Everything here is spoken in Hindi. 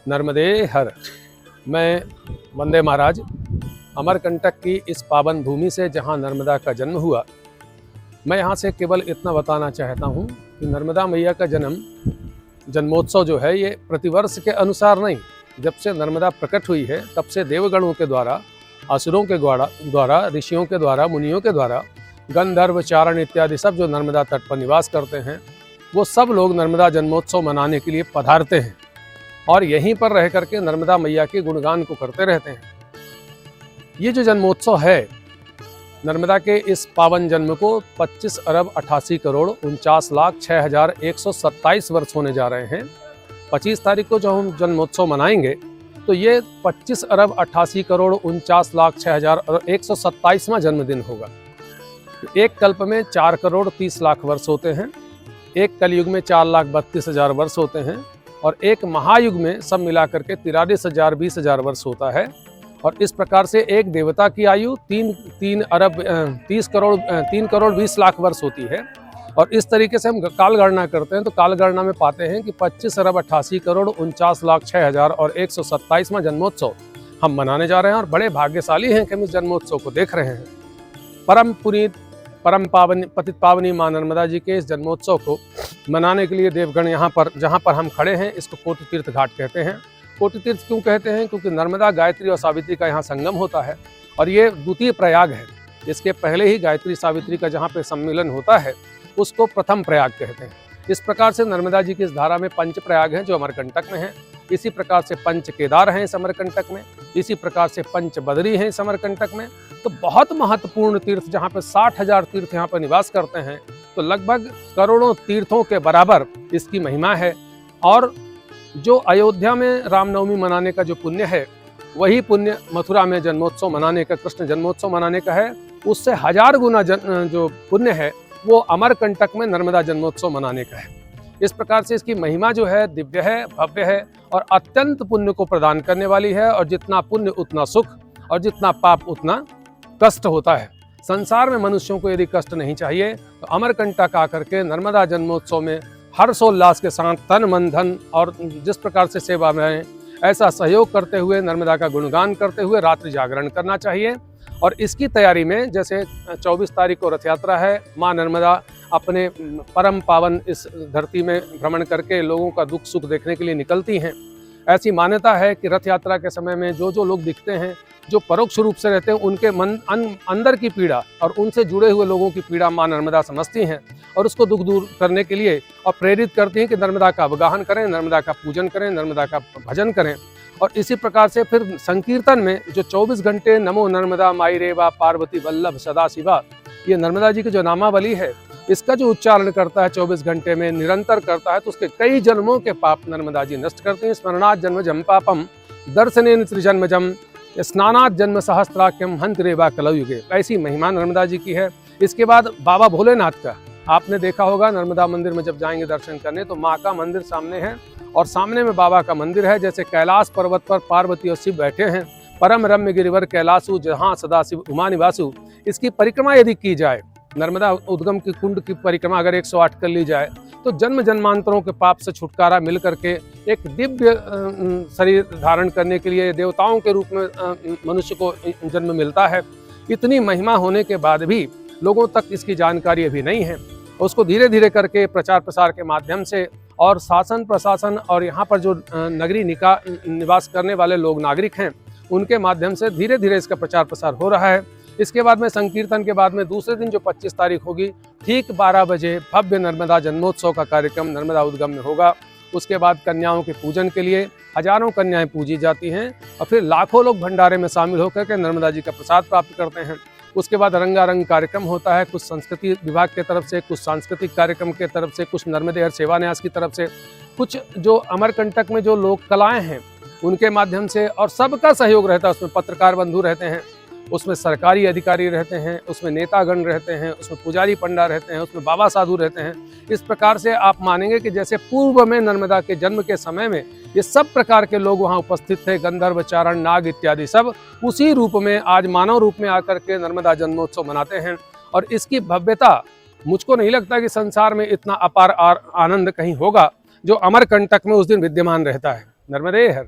नर्मदे हर। मैं वंदे महाराज अमरकंटक की इस पावन भूमि से जहाँ नर्मदा का जन्म हुआ, मैं यहाँ से केवल इतना बताना चाहता हूँ कि नर्मदा मैया का जन्मोत्सव जो है ये प्रतिवर्ष के अनुसार नहीं, जब से नर्मदा प्रकट हुई है तब से देवगणों के द्वारा, असुरों के द्वारा, ऋषियों के द्वारा, मुनियों के द्वारा, गंधर्व, चारण इत्यादि सब जो नर्मदा तट पर निवास करते हैं वो सब लोग नर्मदा जन्मोत्सव मनाने के लिए पधारते हैं और यहीं पर रह करके नर्मदा मैया के गुणगान को करते रहते हैं। ये जो जन्मोत्सव है, नर्मदा के इस पावन जन्म को 25 अरब 88 करोड़ 49 लाख 6,127 वर्ष होने जा रहे हैं। 25 तारीख को जो हम जन्मोत्सव मनाएंगे तो ये 25 अरब 88 करोड़ 49 लाख 6,127वां जन्मदिन होगा। एक कल्प में 4 करोड़ 30 लाख वर्ष होते हैं, एक कलयुग में 4,32,000 वर्ष होते हैं और एक महायुग में सब मिलाकर के 43,000 20,000 वर्ष होता है। और इस प्रकार से एक देवता की आयु 3 करोड़ 20 लाख वर्ष होती है। और इस तरीके से हम काल गणना करते हैं तो काल गणना में पाते हैं कि 25 अरब 88 करोड़ 49 लाख 6,127वां जन्मोत्सव हम मनाने जा रहे हैं और बड़े भाग्यशाली हैं कि हम इस जन्मोत्सव को देख रहे हैं। परम पुनीत, परम पावन, पतित पावनी माँ नर्मदा जी के इस जन्मोत्सव को मनाने के लिए देवगण यहाँ पर जहाँ पर हम खड़े हैं इसको कोटि तीर्थ घाट कहते हैं। कोटि तीर्थ क्यों कहते हैं? क्योंकि नर्मदा, गायत्री और सावित्री का यहाँ संगम होता है और ये द्वितीय प्रयाग है। इसके पहले ही गायत्री सावित्री का जहाँ पे सम्मिलन होता है उसको प्रथम प्रयाग कहते हैं। इस प्रकार से नर्मदा जी की इस धारा में 5 प्रयाग हैं जो अमरकंटक में हैं। इसी प्रकार से 5 केदार हैं इस अमरकंटक में, इसी प्रकार से 5 बदरी हैं इस अमरकंटक में। तो बहुत महत्वपूर्ण तीर्थ जहाँ पे 60,000 तीर्थ यहाँ पर निवास करते हैं, तो लगभग करोड़ों तीर्थों के बराबर इसकी महिमा है। और जो अयोध्या में रामनवमी मनाने का जो पुण्य है, वही पुण्य मथुरा में जन्मोत्सव मनाने का, कृष्ण जन्मोत्सव मनाने का है। उससे 1000 गुना जो पुण्य है वो अमरकंटक में नर्मदा जन्मोत्सव मनाने का है। इस प्रकार से इसकी महिमा जो है दिव्य है, भव्य है और अत्यंत पुण्य को प्रदान करने वाली है। और जितना पुण्य उतना सुख और जितना पाप उतना कष्ट होता है। संसार में मनुष्यों को यदि कष्ट नहीं चाहिए तो अमरकंटक आकर के नर्मदा जन्मोत्सव में हर्षोल्लास के साथ तन मन धन और जिस प्रकार से सेवा में ऐसा सहयोग करते हुए, नर्मदा का गुणगान करते हुए रात्रि जागरण करना चाहिए। और इसकी तैयारी में जैसे 24 तारीख को रथ यात्रा है, माँ नर्मदा अपने परम पावन इस धरती में भ्रमण करके लोगों का दुख सुख देखने के लिए निकलती हैं। ऐसी मान्यता है कि रथ यात्रा के समय में जो लोग दिखते हैं, जो परोक्ष रूप से रहते हैं, उनके मन अंदर की पीड़ा और उनसे जुड़े हुए लोगों की पीड़ा माँ नर्मदा समझती हैं और उसको दुख दूर करने के लिए और प्रेरित करती हैं कि नर्मदा का अवगाहन करें, नर्मदा का पूजन करें, नर्मदा का भजन करें। और इसी प्रकार से फिर संकीर्तन में जो 24 घंटे नमो नर्मदा माई रेवा पार्वती वल्लभ सदा शिवा, ये नर्मदा जी की जो नामावली है, इसका जो उच्चारण करता है 24 घंटे में निरंतर करता है तो उसके कई जन्मों के पाप नर्मदा जी नष्ट करते हैं। स्मरणात् जन्मजम पापम दर्शनेन त्रिजन्मजम स्नानात् जन्म सहस्त्राख्यम हंत रेवा कलयुगे। ऐसी महिमा नर्मदा जी की है। इसके बाद बाबा भोलेनाथ का आपने देखा होगा, नर्मदा मंदिर में जब जाएंगे दर्शन करने तो माँ का मंदिर सामने है और सामने में बाबा का मंदिर है। जैसे कैलाश पर्वत पर पार्वती और शिव बैठे हैं, परम रम्य गिरिवर कैलासु जहाँ सदा शिव उमा निवासु। इसकी परिक्रमा यदि की जाए, नर्मदा उद्गम की कुंड की परिक्रमा अगर 108 कर ली जाए तो जन्म जन्मांतरों के पाप से छुटकारा मिल करके एक दिव्य शरीर धारण करने के लिए देवताओं के रूप में मनुष्य को जन्म मिलता है। इतनी महिमा होने के बाद भी लोगों तक इसकी जानकारी अभी नहीं है। उसको धीरे धीरे करके प्रचार प्रसार के माध्यम से और शासन प्रशासन और यहाँ पर जो नगरी निवास करने वाले लोग नागरिक हैं उनके माध्यम से धीरे धीरे इसका प्रचार प्रसार हो रहा है। इसके बाद में संकीर्तन के बाद में दूसरे दिन जो 25 तारीख होगी, ठीक 12 बजे भव्य नर्मदा जन्मोत्सव का कार्यक्रम नर्मदा उद्गम में होगा। उसके बाद कन्याओं के पूजन के लिए हजारों कन्याएं पूजी जाती हैं और फिर लाखों लोग भंडारे में शामिल होकर के नर्मदा जी का प्रसाद प्राप्त करते हैं। उसके बाद रंगारंग कार्यक्रम होता है, कुछ संस्कृति विभाग की तरफ से, कुछ सांस्कृतिक कार्यक्रम की तरफ से, कुछ नर्मदे हर सेवा न्यास की तरफ से, कुछ जो अमरकंटक में जो लोक कलाएँ हैं उनके माध्यम से, और सबका सहयोग रहता है। उसमें पत्रकार बंधु रहते हैं, उसमें सरकारी अधिकारी रहते हैं, उसमें नेतागण रहते हैं, उसमें पुजारी पंडा रहते हैं, उसमें बाबा साधु रहते हैं। इस प्रकार से आप मानेंगे कि जैसे पूर्व में नर्मदा के जन्म के समय में ये सब प्रकार के लोग वहाँ उपस्थित थे, गंधर्व, चारण, नाग इत्यादि सब उसी रूप में आज मानव रूप में आकर के नर्मदा जन्मोत्सव मनाते हैं। और इसकी भव्यता मुझको नहीं लगता कि संसार में इतना अपार आनंद कहीं होगा जो अमरकंटक में उस दिन विद्यमान रहता है। नर्मदे हर।